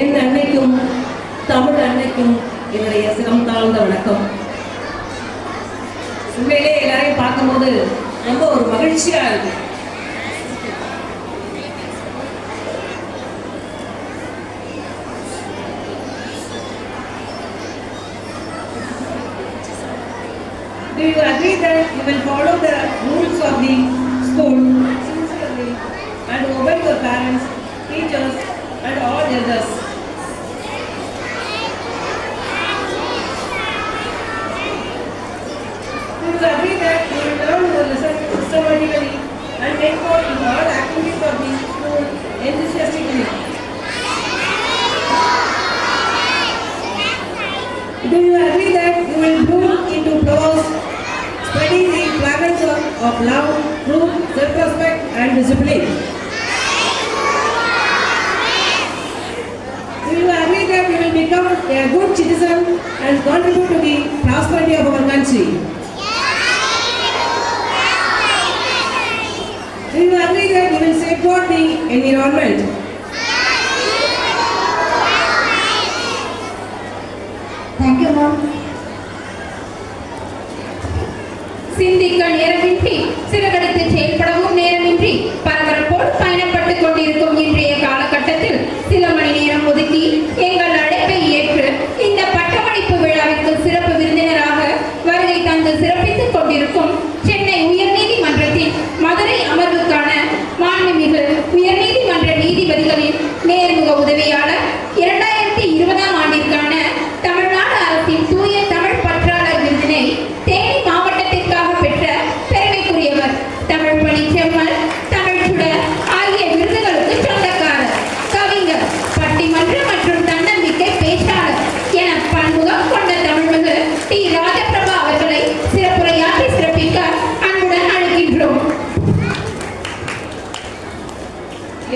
என் அன்னைக்கும் தமிழ் அன்னைக்கும் என்னுடைய சிரம் தாழ்ந்த வணக்கம். உண்மையிலே எல்லாரையும் பார்க்கும்போது ரொம்ப ஒரு மகிழ்ச்சியா இருக்கு. Do you agree that you will follow the rules of the school sincerely and obey your parents, teachers and all elders? Do you agree that you will learn your lesson systematically and take part in all activities of the school enthusiastically? Do you agree that you will bloom into flowers, spreading the fragrance of love, truth, self-respect and discipline? Do you agree that you will become a good citizen and contribute to the prosperity of our country? Do you agree that you will safeguard the environment? Thank you, Mom. சிந்திக்க நேரமின்றி சிறகடித்து செயல்படவும் நேரமின்றி பரபரப்போடு பயணப்பட்டுக் கொண்டிருக்கும் இன்றைய காலகட்டத்தில் சில மணி நேரம் ஒதுக்கி எங்கள் அழைப்பை ஏற்று இந்த பட்டமளிப்பு விழாவிற்கு சிறப்பு விருந்தினராக வருகை தந்து சிறப்பித்துக் கொண்டிருக்கும் சென்னை உயர்நீதிமன்றத்தின் மதுரை அமர்வுக்கான மாண்புமிகு உயர்நீதிமன்ற நீதிபதிகளின் நேர்முக உதவியாளர் 2020 ஆண்டிற்கான தமிழ்நாடு அரசின் தூய தமிழ் பற்றாளர் விருதினை தேனி மாவட்டத்திற்காக பெற்ற பெருமைக்குரியவர், தமிழ் பணி செம்மல், தமிழ் சுடர் ஆகிய விருதுகளுக்கு சொந்தக்காரர், கவிஞர், பட்டிமன்ற மற்றும் தன்னம்பிக்கை பேச்சாளர் என பன்முகம் கொண்ட தமிழ்மிகு டி. ராஜபிரபா அவர்களை சிறப்புரையாற்றி சிறப்பிக்க அன்புடன் அழைக்கின்றோம்.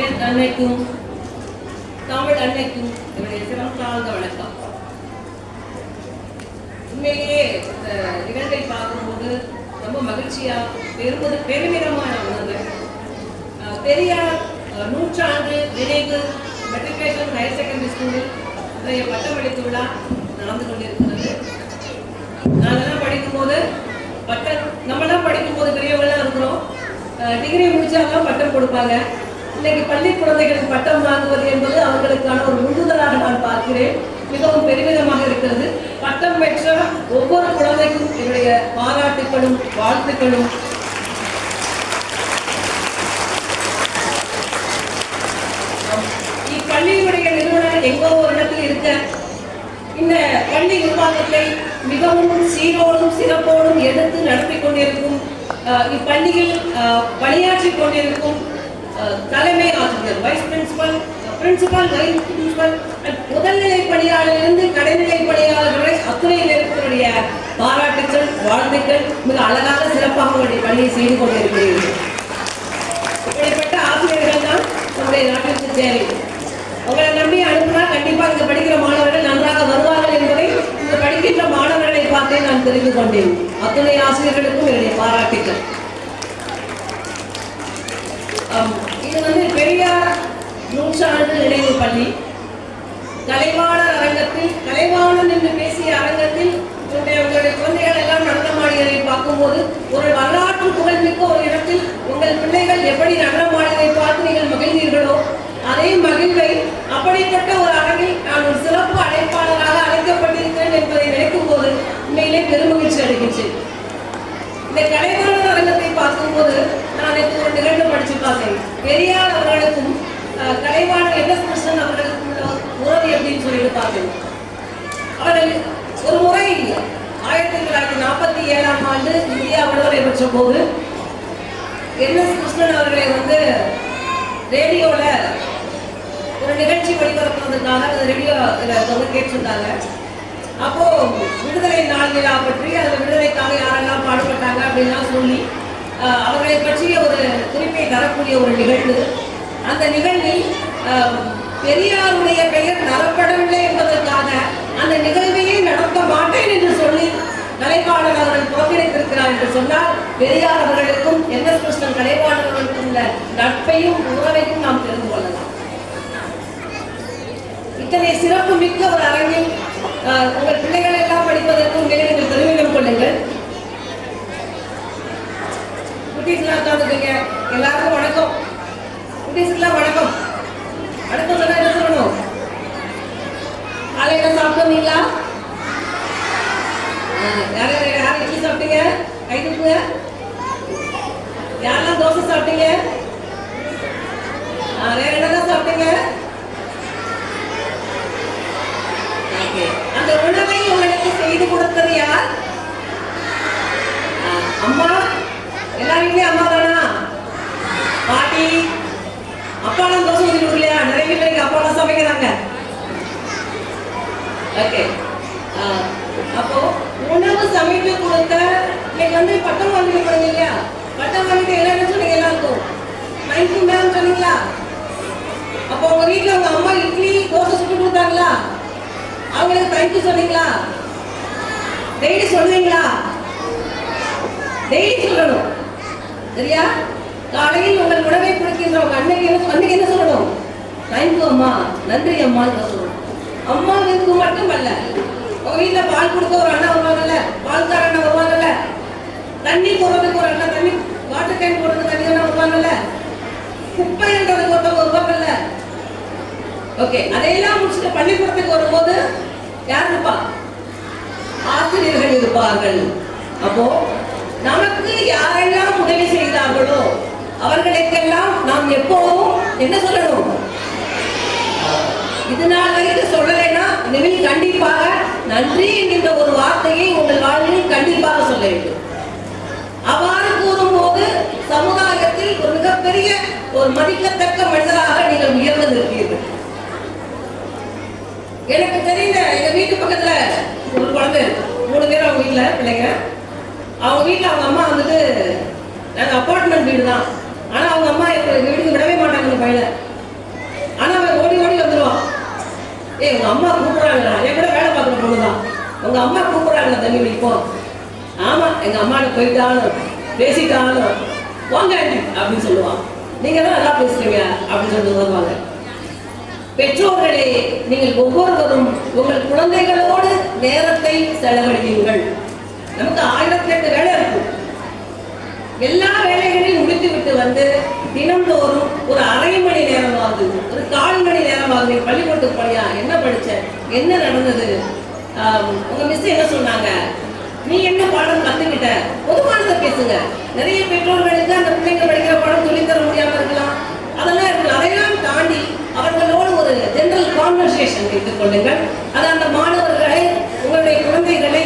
என் அன்னைக்கும் தமிழ் அன்னைக்கும் என்னுடைய சிரம் தாழ்ந்த வணக்கம். உண்மையிலேயே இந்த நிகழ்வை பார்க்கும்போது ரொம்ப மகிழ்ச்சியா பெருமிதமான உணர்வு. பெரியார் 100 நினைவு மெட்ரிகுலேஷன் ஹையர் செகண்டரி ஸ்கூலில் இன்றைய பட்டமளிப்பு விழா நடந்து கொண்டிருக்கிறது. நாங்கெல்லாம் படிக்கும்போது நம்மளாம் படிக்கும்போது பெரியவங்களாம் இருக்கிறோம், டிகிரி முடிச்சாலும் பட்டம் கொடுப்பாங்க. இன்னைக்கு பள்ளி குழந்தைகளுக்கு பட்டம் வாங்குவது என்பது அவர்களுக்கான ஒரு உந்துதலாக நான் பார்க்கிறேன். மிகவும் பெருமிதமாக இருக்கிறது. பட்டம் பெற்ற ஒவ்வொரு குழந்தைக்கும் என்னுடைய பாராட்டுகளும் வாழ்த்துக்களும். இப்பள்ளியினுடைய நிறுவனம் எங்கோ ஒரு இடத்தில் இருக்க இந்த பள்ளி நிர்வாகத்தை மிகவும் சீரோடும் சிறப்போடும் எடுத்து நடத்தி கொண்டிருக்கும் இப்பள்ளியில் பணியாற்றிக் கொண்டிருக்கும் தலைமை ஆசிரியர், வைஸ் பிரின்சிபல், வைஸ் பிரின்சிபல், முதல்நிலை பணியாளரிலிருந்து கடைநிலை பணியாளர் வரை அத்துணை பேருடைய பாராட்டுகள், வாழ்த்துக்கள். மிக அழகாக சிறப்பாக அவருடைய பணியை செய்து கொண்டிருக்கிறீர்கள். இப்படிப்பட்ட ஆசிரியர்கள் தான் நம்முடைய நாட்டிற்கு தேவை. அவங்களை நம்பி அனுப்பினா கண்டிப்பாக இங்க படிக்கிற மாணவர்கள் நன்றாக வருவார்கள் என்பதை இங்கு படிக்கின்ற மாணவர்களை பார்த்தே நான் தெரிந்து கொண்டேன். அத்துணை ஆசிரியர்களுக்கும் என்னுடைய பாராட்டுக்கள். இது பெரியார் 100 நினைவு பள்ளி. கலைவாணர் அரங்கத்தில், கலைவாணன் என்று பேசிய அரங்கத்தில் உங்களுடைய குழந்தைகள் எல்லாம் நடனமாடியதை பார்க்கும்போது ஒரு வரலாற்று புகழ்மிக்க ஒரு இடத்தில் உங்கள் பிள்ளைகள் எப்படி நடனமாடியதை பார்த்து நீங்கள் மகிழ்ந்தீர்களோ அதே மகிழ்வை அப்படிப்பட்ட ஒரு அரங்கில் நான் ஒரு சிறப்பு அழைப்பாளராக அழைக்கப்பட்டிருக்கிறேன் என்பதை நினைக்கும் போது உண்மையிலே பெருமகிழ்ச்சி அடைகின்றேன். இந்த கலைவாணர் அரங்கத்தை பார்க்கும்போது நான் ஒரு நிகழ்வு படிச்சு பார்த்தேன். பெரியார் அவர்களுக்கும் கலைவாணர் எஸ். கிருஷ்ணன் அவர்களுக்கும் உறவு எப்படின்னு சொல்லிட்டு பார்த்தேன். அவர்கள் ஒரு முறை 1947 ஆண்டு இந்தியா விடுதலை பெற்ற போது எஸ். கிருஷ்ணன் அவர்களை ரேடியோல ஒரு நிகழ்ச்சி ஒளிபரப்புறதுக்காக ரேடியோ கேட்டிருந்தாங்க. அப்போ விடுதலை நாள் விழா பற்றி அதில் விடுதலைக்காக யாரெல்லாம் பாடுபட்டாங்க அப்படின்லாம் சொல்லி அவர்களை பற்றிய ஒரு குறிப்பை தரக்கூடிய ஒரு நிகழ்வு. அந்த நிகழ்வில் பெரியாருடைய பெயர் தரப்படவில்லை என்பதற்காக அந்த நிகழ்வையே நடத்த மாட்டேன் என்று சொல்லி கலைவாணர் அவர்கள் புறக்கணித்திருக்கிறார் என்று சொன்னால் பெரியார் அவர்களுக்கும் எஸ். கிருஷ்ணன் கலைவாணர் அவர்களுக்கும் உள்ள நட்பையும் உறவையும் நாம் தெரிந்து கொள்ளலாம். இத்தனை சிறப்பு மிக்க ஒரு அரங்கில் உங்கள் பிள்ளைகள் எல்லாம் படிப்பதற்கும் நீங்கள் பெருமிதம் கொள்ளுங்கள். குட்டீஸ்லாம் உட்காந்துருக்கீங்க, எல்லாருக்கும் வணக்கம். குட்டீஸ்க்கெல்லாம் வணக்கம். வணக்கம் சொன்னா என்ன சொல்லணும்? காலையில சாப்பிட்டீங்களா? யார் இட்லி சாப்பிட்டீங்க? கை தூக்குங்க. யாரெல்லாம் தோசை சாப்பிட்டீங்க? வேற என்னதான் சாப்பிட்டீங்க? அந்த உணவை உங்களுக்கு செய்து கொடுத்தது யார்? அம்மா. எல்லா வீட்லயும் அம்மா தானா? பாட்டி. அப்பாலாம் தோசை ஊத்தி கொடுக்கலையா? நிறைய வீட்டுல அப்பாலாம் சமைக்கிறாங்க. ஓகே. அப்போ உணவு சமைத்து கொடுத்த இன்னைக்கு வந்து பட்டம் வாங்கிட்டு போறீங்க இல்லையா? பட்டம் வாங்கிட்டு என்ன சொன்னீங்க எல்லாருக்கும்? 9 மேம் சொன்னீங்களா? அப்போ உங்க வீட்டுல உங்க அம்மா இட்லி தோசை சுட்டு கொடுத்தாங்களா? அவங்களுக்கு தேங்க்யூ சொன்னீங்களா? டெய்லி சொல்றீங்களா? டெய்லி சொல்லணும், சரியா? காலையில் உங்கள் உணவை கொடுக்கின்றவங்க அன்னைக்கு என்ன சொல்லணும்? தேங்க்யூ அம்மா, நன்றி அம்மான்னு சொல்லணும். அம்மாவுக்கு மட்டும் அல்ல, உங்க வீட்டுல பால் கொடுக்க ஒரு அண்ணா வருவாங்கல்ல, பால்கார அண்ணா வருவாங்கல்ல, தண்ணி போடுறதுக்கு ஒரு அண்ணா, தண்ணி வாட்டர் கேன் போடுறதுக்கு தண்ணி அண்ணா வருவாங்கல்ல, குப்பை என்றதுக்கு ஒருத்தவங்க வருவாங்கல்ல. ஓகே, அதையெல்லாம் முடிச்சுட்டு பள்ளிக்கூடத்துக்கு வரும்போது யார் இருப்பா? ஆசிரியர்கள் இருப்பார்கள். அப்போ நமக்கு யாரெல்லாம் உதவி செய்தார்களோ அவர்களுக்கெல்லாம் நாம் எப்போதும் என்ன சொல்லணும்? இதனால் வரைக்கும் சொல்லலைன்னா இனிமேல் கண்டிப்பாக நன்றி என்கின்ற ஒரு வார்த்தையை உங்கள் வாழ்வில் கண்டிப்பாக சொல்ல வேண்டும். அவ்வாறு கூறும்போது சமுதாயத்தில் ஒரு மிகப்பெரிய ஒரு மதிக்கத்தக்க மனிதராக நீங்கள் உயர்ந்து நிற்பீர்கள். எனக்கு தெரிந்த எங்க வீட்டு பக்கத்துல ஒரு குழந்தை இருக்கு, 3 பேர் அவங்க வீட்டுல பிள்ளைங்க. அவங்க வீட்டுல அவங்க அம்மா வந்துட்டு, நாங்க அப்பார்ட்மெண்ட் வீடு தான், ஆனா அவங்க அம்மா எங்க வீட்டுக்கு விடவே மாட்டாங்க இந்த பையனை. ஆனா அவன் ஓடி ஓடி வந்துடுவான். உங்க அம்மா கூப்பிடுறாங்களா? என் கூட வேலை பார்க்குற பொண்ணுதான். உங்க அம்மா கூப்பிடுறாங்களா தண்ணி குடிப்போம்? ஆமா, எங்க அம்மாட்ட போயிட்டாலும் பேசிட்டாலும் வாங்க அப்படின்னு சொல்லுவான். நீங்க தான் நல்லா பேசுறீங்க அப்படின்னு சொல்லிட்டு வருவாங்க. பெற்றோர்களே, நீங்கள் ஒவ்வொருவரும் உங்கள் குழந்தைகளோடு நேரத்தை செலவழியுங்கள். நமக்கு 1008 வேலை இருக்கும். எல்லா வேலைகளையும் முடித்துவிட்டு வந்து தினந்தோறும் ஒரு அரை மணி நேரமாவது, ஒரு 1/4 மணி நேரமாவது நீ பள்ளிக்கூடத்துக்கு போனியா, என்ன படிச்ச, என்ன நடந்தது, உங்க மிஸ் என்ன சொன்னாங்க, நீ என்ன பாடம் கத்துக்கிட்ட, பொதுவானதை பேசுங்க. நிறைய பெற்றோர்களுக்கு அந்த பிள்ளைங்க படிக்கிற பாடம் சொல்லித்தர முடியாம இருக்கலாம், அதெல்லாம் இருக்கு. அதையெல்லாம் தாண்டி அவர்களோடு ஒரு ஜெனரல் கான்வர்சேஷன் வைத்துக் கொள்ளுங்கள். அது அந்த மாணவர்களை, உங்களுடைய குழந்தைகளை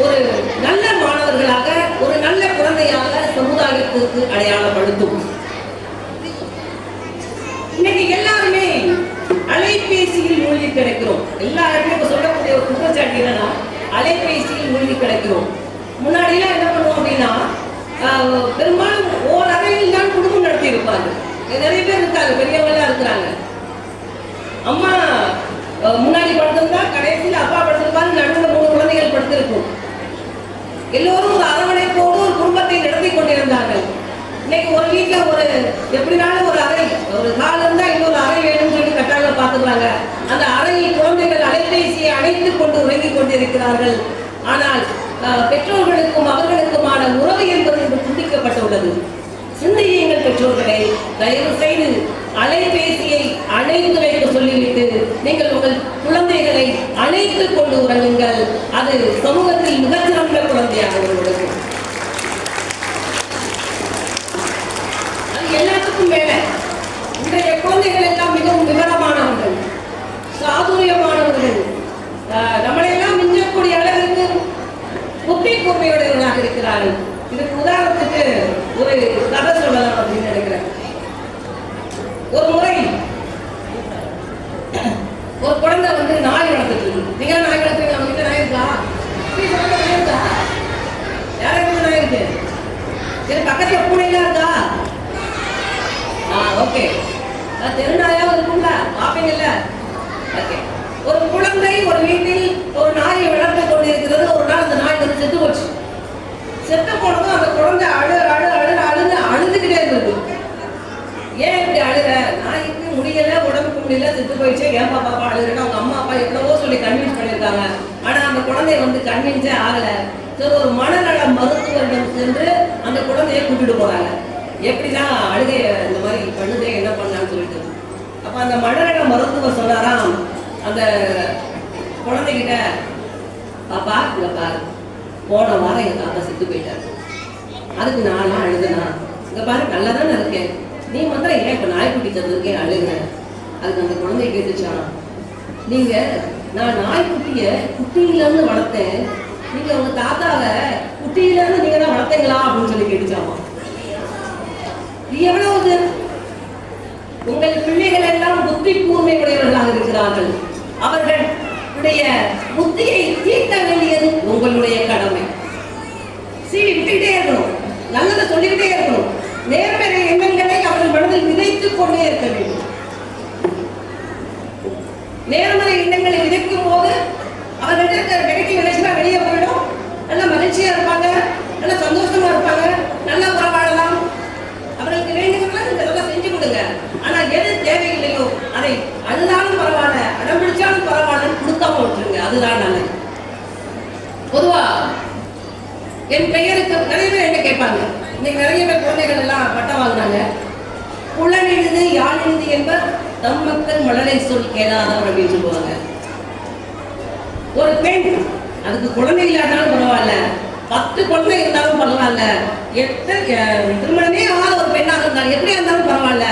ஒரு நல்ல மாணவர்களாக, ஒரு நல்ல குழந்தையாக சமுதாயத்திற்கு அடையாளப்படுத்தும். இன்னைக்கு எல்லாருமே அலைபேசியில் மூழ்கி கிடக்கிறோம். எல்லாருமே இப்ப சொல்லக்கூடிய ஒரு குற்றச்சாட்டு என்னன்னா, அலைபேசியில் மூழ்கி கிடக்கிறோம். முன்னாடி எல்லாம் என்ன பண்ணுவோம் அப்படின்னா, பெரும்பாலும் ஓர் அறையில் தான் குடும்பம் நடத்தி இருப்பாங்க. நிறைய பேர் இருக்காங்க, பெரியவங்களா இருக்கிறாங்க. அம்மா முன்னாடி படுத்திருந்தா கடைசியில் அப்பா படுத்திருப்பாரு, நடுவில் 3 குழந்தைகள் படுத்திருக்கும். எல்லோரும் ஒரு அரவணைப்போடு ஒரு குடும்பத்தை நடத்தி கொண்டிருந்தார்கள். இன்னைக்கு ஒரு வீட்டுல ஒரு எப்படினாலும் ஒரு அறை, ஒரு கால் இருந்தா இன்னொரு அறை வேணும்னு சொல்லி கட்டாயம் பார்த்துக்கிறாங்க. அந்த அறையில் குழந்தைகள் அலைபேசியை அணைத்துக் கொண்டு உறங்கிக் கொண்டிருக்கிறார்கள். ஆனால் பெற்றோர்களுக்கும் அவர்களுக்குமான உறவு என்பது இன்று துண்டிக்கப்பட்டுள்ளது. சிந்தியுங்கள் பெற்றோர்களே, தயவு செய்து அலைபேசியை அணைத்து வைக்க சொல்லிவிட்டு நீங்கள் உங்கள் குழந்தைகளை அணைத்துக் கொண்டு உறங்குங்கள். அது சமூகத்தில் மிகச்சிறந்த குழந்தையாக உங்களுக்கு. அது எல்லாத்துக்கும் மேல இன்றைய குழந்தைகள் எல்லாம் மிகவும் விவரமானவர்கள், சாதுரியமானவர்கள், நம்மளையெல்லாம் மிஞ்சக்கூடிய அளவிற்கு புத்தி கூர்மையுடையவர்களாக இருக்கிறார்கள். இதுக்கு உதாரணத்துக்கு ஒரு கதை சொல்லலாம் அப்படின்னு நினைக்கிறேன். ஒரு முறை ஒரு குழந்தை வந்து நாய் வளர்த்துட்டு இருக்கு. நீங்க நாய் வளர்த்துறீங்க, அவங்க கிட்ட நாய் இருக்கா? நாய் இருக்கா? யாருக்கு நாய் இருக்கு? சரி, பக்கத்துல பூனைலாம் இருக்கா? ஓகே, தெருநாயாவும் இருக்கும்ல, பாப்பீங்கல்ல. ஓகே, ஒரு குழந்தை ஒரு வீட்டில் ஒரு நாயை வளர்த்து கொண்டிருக்கிறது. ஒரு நாள் அந்த நாய் வந்து செத்து போச்சு. செத்து போனதும் அந்த குழந்தை அழுதுகிட்டே இருந்தது. ஏன் இப்படி அழுத? நாய்க்கு முடியல, உடம்புக்கு முடியல, செத்து போயிடுச்சு, ஏன் பாப்பா அழுதுன்னு அவங்க அம்மா அப்பா எவ்வளவோ சொல்லி கன்வின்ஸ் பண்ணியிருக்காங்க. ஆனா அந்த குழந்தைய வந்து கன்வின்ஸே ஆகல. சரி, ஒரு மனநல மருத்துவரிடம் சென்று அந்த குழந்தைய கூட்டிட்டு போறாங்க. எப்படின்னா அழுகைய இந்த மாதிரி பண்ணுதே, என்ன பண்ணலான்னு சொல்லிட்டு. அப்ப அந்த மனநல மருத்துவர் சொன்னாராம் அந்த குழந்தைகிட்ட, பாப்பா இங்க பாரு, போன வாரம் என் தாத்தா செத்து போயிட்டாரு, அதுக்கு நான்லாம் அழுதுனா, இங்க பாரு நல்லா தானே இருக்கேன், நீ வந்து ஏன் இப்ப நாய்க்குட்டி தந்ததுக்கே அழுகுற? அதுக்கு அந்த குழந்தைய கேட்டுச்சான், நீங்க நான் நாய்க்குட்டிய குட்டியில இருந்து வளர்த்தேன், நீங்க உங்க தாத்தாவை குட்டியில இருந்து நீங்க தான் வளர்த்தீங்களா அப்படின்னு சொல்லி கேட்டுச்சாமா. இது எவ்வளவு? உங்கள் பிள்ளைகள் எல்லாம் புத்தி கூர்மை உடையவர்களாக இருக்கிறார்கள். அவர்களுடைய புத்தியை தீர்க்க வேண்டியது உங்களுடைய கடமை. சீவி விட்டுக்கிட்டே இருக்கணும், நல்லதை சொல்லிக்கிட்டே இருக்கணும், நேர்மறை எண்ணங்களை அவர்கள் மனதில் விதைத்துக் கொண்டே இருக்க வேண்டும். நேர்மறை எண்ணங்களை விதைக்கும் போது அவர்கிட்ட கிடைக்கும் நினைச்சுனா வெளியே போயிடும், நல்ல மகிழ்ச்சியா இருப்பாங்க, நல்ல சந்தோஷமா இருப்பாங்க, நல்லா உறவாடலாம். அவர்களுக்கு வேண்டுமெல்லாம் நீங்க இதெல்லாம் செஞ்சு கொடுங்க. ஆனா எது தேவையில்லையோ அதை அழுதாலும் பரவாயில்ல, அடம் பிடிச்சாலும் பரவாயில்லன்னு கொடுக்காம விட்டுருங்க. அதுதான் நல்லது. பொதுவா என் பெயருக்கு நிறைய பேர் என்ன கேட்பாங்க, இன்னைக்கு நிறைய பேர் குழந்தைகள் எல்லாம் பட்டம் வாங்கினாங்க. புலனெழுது யாழெழுது என்ப தம் மக்கள் மழலை சொல் கேளாதவர் அப்படின்னு சொல்லுவாங்க. ஒரு பெண், அதுக்கு குழந்தை இல்லாட்டாலும் பரவாயில்ல, 10 குழந்தை இருந்தாலும் பரவாயில்ல, திருமணமே ஆகாத ஒரு பெண்ணாக இருந்தாலும் எப்படியா இருந்தாலும் பரவாயில்ல,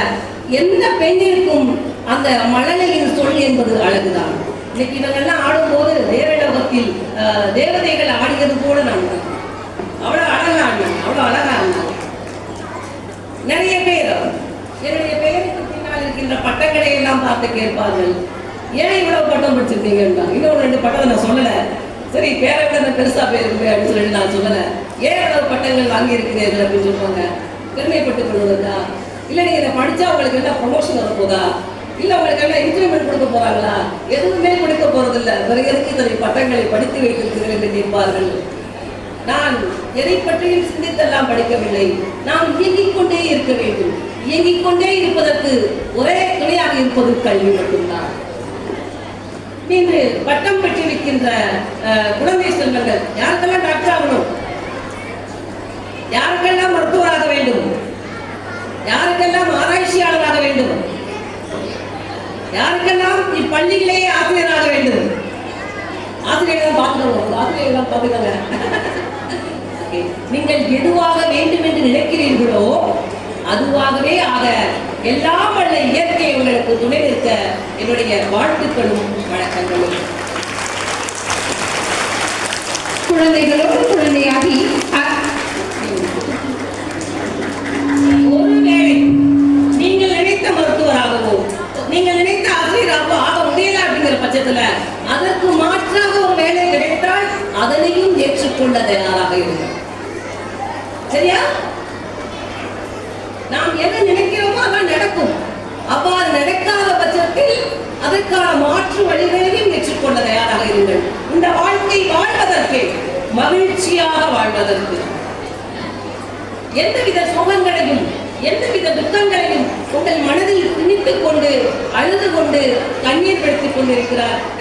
எந்த பெண்ணிற்கும் அந்த மழலையின் சொல் என்பது அழகுதான். இன்னைக்கு இவங்கெல்லாம் ஆடும்போது தேவலோகத்தில் தேவதைகள் ஆடியது போல நான் அவ்வளவு அழகா ஆடினாங்க, அவ்வளவு அழகா ஆடினாங்க. நிறைய பேர் என்னுடைய பெயருக்கு பின்னால் இருக்கின்ற பட்டங்களை எல்லாம் பார்த்து கேட்பார்கள், ஏன் இவ்வளவு பட்டம் படிச்சிருக்கீங்கன்னா. இன்னொரு 2 பட்டத்தை நான் சொல்லல, சரி பேரை விட பெருசா பேருக்கு அப்படின்னு சொல்லிட்டு நான் சொல்லல. ஏன் இவ்வளவு பட்டங்கள் வாங்கி இருக்கிறீர்கள் அப்படின்னு சொல்லுவாங்க. பெருமைப்பட்டுக் கொள்வதா, இல்ல நீங்க இதை படிச்சா உங்களுக்கு என்ன ப்ரமோஷன் வர போதா, இல்ல உங்களுக்கு என்ன இன்கிரிமெண்ட் கொடுக்க போறாங்களா, எதுவுமே கொடுக்க போறதில்லை, பிறகு எதுக்கு இத்தனை பட்டங்களை படித்து வைத்திருக்கிறீர்கள் என்று கேட்பார்கள். நான் எதை பற்றியும் சிந்தித்தெல்லாம் படிக்கவில்லை, நாம் இயங்கிக் கொண்டே இருக்க வேண்டும். இயங்கிக் கொண்டே இருப்பதற்கு ஒரே துணையாக இருப்பது கல்வி மட்டும்தான். இன்று பட்டம் பெற்றிருக்கின்ற குழந்தை செல்வங்கள் யாருக்கெல்லாம் டாக்டர் ஆகணும், யாருக்கெல்லாம் மருத்துவராக வேண்டும், யாருக்கெல்லாம் ஆராய்ச்சியாளராக வேண்டும், யாருக்கெல்லாம் இப்பள்ளியிலேயே ஆசிரியராக வேண்டும். ஆசிரியர்கள் பார்த்துக்கணும், ஆசிரியர்கள் பார்த்துக்கங்க. நீங்கள் எதுவாக வேண்டும் என்று நினைக்கிறீர்களோ அதுவாகவே ஆக எல்லாம் வல்ல இயற்கை உங்களுக்கு துணை நிற்க என்னுடைய வாழ்த்துக்களும் வணக்கங்களும். குழந்தைகளோடு குழந்தையாகி ஒருவேளை நீங்கள் நினைத்த மருத்துவராகவோ நீங்கள் நினைத்த ஆசிரியராகவோ ஆக முடியல அப்படிங்கிற பட்சத்துல அதற்கு மாற்றாக ஒரு வேலை கிடைத்தால் அதனையும் ஏற்றுக்கொள்ள தயாராக இருக்கும். சரியா? நாம் என்ன நினைக்கிறோமோ அதான் நடக்கும். அவ்வாறு நடக்காத பட்சத்தில் அதற்கான மாற்று வழிகளையும் ஏற்றுக்கொள்ள தயாராக இருங்கள். இந்த வாழ்க்கை வாழ்வதற்கு, மகிழ்ச்சியாக வாழ்வதற்கு, எந்தவித சோகங்களையும் எந்தவித துக்கங்களையும் உங்கள் மனதில் திணித்துக் கொண்டு அழுது கொண்டு கண்ணீர் படுத்திக் கொண்டு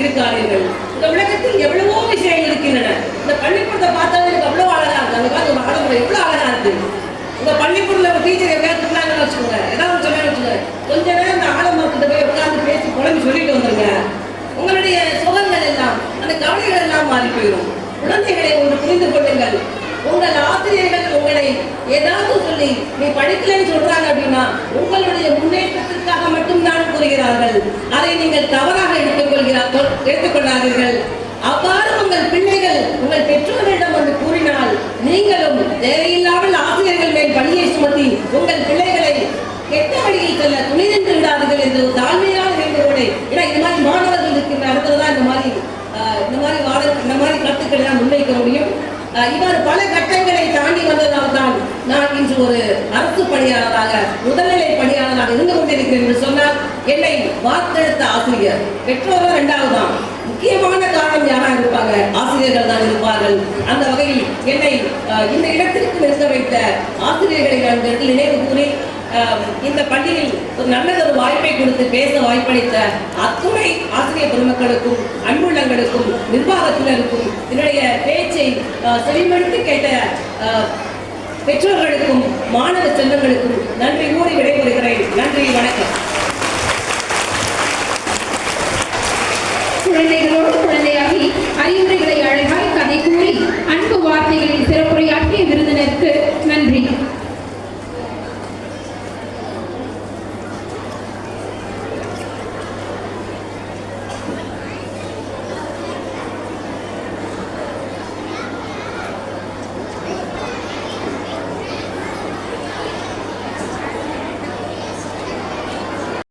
இருக்கார்கள். இந்த உலகத்தில் எவ்வளவோ விஷயங்கள் இருக்கின்றன. இந்த பள்ளிக்கூடத்தை பார்த்தாலும் எனக்கு அவ்வளவு அழகா இருக்கு. அந்த பார்த்து ஒரு ஆடம்பரம் எவ்வளவு அழகா இருக்கு. இந்த பள்ளிக்கூடத்துல ஒரு டீச்சர் எப்படியாவது சொன்னாங்கன்னு வச்சுக்கோங்க, ஏதாவது சொன்னாங்கன்னு வச்சுக்கோங்க, கொஞ்ச நேரம் இந்த ஆடம்பரத்தை போய் உட்கார்ந்து பேசி குழம்பு சொல்லிட்டு வந்துருங்க. உங்களுடைய சுகங்கள் எல்லாம், அந்த கவலைகள் எல்லாம் மாறி போயிடும். குழந்தைகளை ஒன்று புரிந்து கொள்ளுங்கள். உங்கள் ஆசிரியர்கள் உங்களை ஏதாவது சொல்லி நீ படிக்கலன்னு சொல்றாங்க அப்படின்னா உங்களுடைய முன்னேற்றத்திற்காக மட்டும்தான் கூறுகிறார்கள். அதை நீங்கள் தவறாக எடுத்துக்கொள்ளாதீர்கள். அவ்வாறு உங்கள் பிள்ளைகள் உங்கள் பெற்றோர்களிடம் வந்து கூறினால் நீங்களும் தேவையில்லாமல் ஆசிரியர்கள் மேல் பணியை சுமத்தி உங்கள் பிள்ளைகளை கெட்ட வழியில் செல்ல துணை நின்று விடாதீர்கள் என்று தாழ்மையான வேண்டுகோளை. ஏன்னா இந்த மாதிரி மாணவர்கள் இருக்கின்ற இடத்துலதான் இந்த மாதிரி கருத்துக்களை நான் முன்வைக்க முடியும். இவ்வாறு பல கட்டங்களை தாண்டி வந்ததால் தான் நான் இன்று ஒரு அரசு பணியாளராக, முதல்நிலை பணியாளராக இருந்து கொண்டிருக்கிறேன் என்று சொன்னால் என்னை வார்த்தெடுத்த ஆசிரியர், பெற்றோர்கள் 2வது தான். முக்கியமான காரணம் யாரா இருப்பாங்க? ஆசிரியர்கள் தான் இருப்பார்கள். அந்த வகையில் என்னை இந்த இடத்திற்கு நிறுத்த வைத்த ஆசிரியர்களை நான் நினைவு கூறி இந்த பள்ளியில் ஒரு நல்லதொரு வாய்ப்பை கொடுத்து பேச வாய்ப்பளித்த அத்துணை ஆசிரியர் பெருமக்களுக்கும் அன்புள்ளங்களுக்கும் நிர்வாகத்தினருக்கும் என்னுடைய பேச்சை செவிமடுத்து கேட்ட பெற்றோர்களுக்கும் மாணவ செல்வங்களுக்கும் நன்றி கூறி விடைபெறுகிறேன். நன்றி, வணக்கம். குழந்தைகளோடு